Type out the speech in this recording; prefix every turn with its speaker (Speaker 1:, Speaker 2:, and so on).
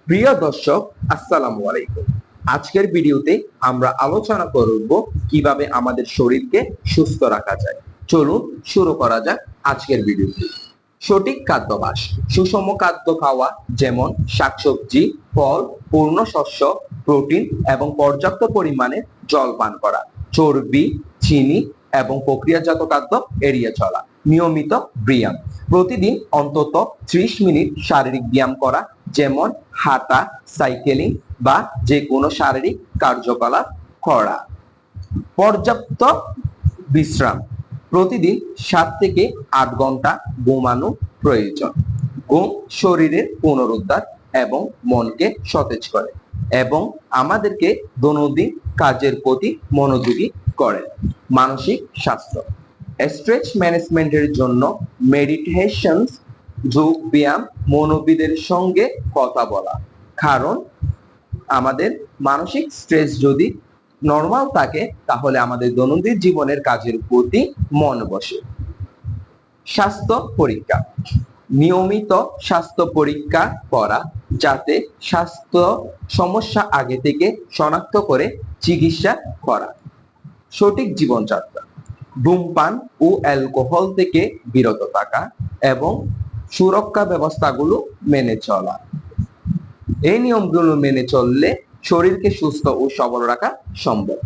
Speaker 1: প্রিয় দর্শক, আসসালামু আলাইকুম। আজকের ভিডিওতে আমরা আলোচনা করব কিভাবে আমাদের শরীরকে সুস্থ রাখা যায়। চলুন শুরু করা যাক আজকের ভিডিওটি। সঠিক খাদ্যাভ্যাস, সুষম খাদ্য খাওয়া, যেমন শাকসবজি, ফল, পূর্ণ শস্য, প্রোটিন এবং পর্যাপ্ত পরিমাণে জল পান করা, চর্বি, চিনি এবং প্রক্রিয়াজাত খাদ্য এড়িয়ে চলা, নিয়মিত ব্যায়াম, প্রতিদিন অন্তত 30 মিনিট শারীরিক ব্যায়াম করা, যেমন হাঁটা, সাইকেলিং বা যে কোনো শারীরিক কার্যকলাপ করা, পর্যাপ্ত বিশ্রাম, প্রতিদিন 7 থেকে 8 ঘন্টা ঘুমানো প্রয়োজন। ঘুম শরীরের পুনরুদ্ধার এবং মনকে সতেজ করে এবং আমাদেরকে দৈনন্দিন কাজের প্রতি মনোযোগী করে। মানসিক স্বাস্থ্য, স্ট্রেস ম্যানেজমেন্টের জন্য মেডিটেশন, যোগ ব্যায়াম, মনোবিদের সঙ্গে কথা বলা, কারণ আমাদের মানসিক স্ট্রেস যদি নরমাল থাকে তাহলে আমাদের দৈনন্দিন জীবনের কাজের প্রতি মন বসে। স্বাস্থ্য পরীক্ষা, নিয়মিত স্বাস্থ্য পরীক্ষা করা, যাতে স্বাস্থ্য সমস্যা আগে থেকে শনাক্ত করে চিকিৎসা করা। সঠিক জীবনযাত্রা, ধূমপান ও অ্যালকোহল থেকে বিরত থাকা এবং সুরক্ষা ব্যবস্থাগুলো মেনে চলা। এই নিয়মগুলো মেনে চললে শরীরকে সুস্থ ও সবল রাখা সম্ভব।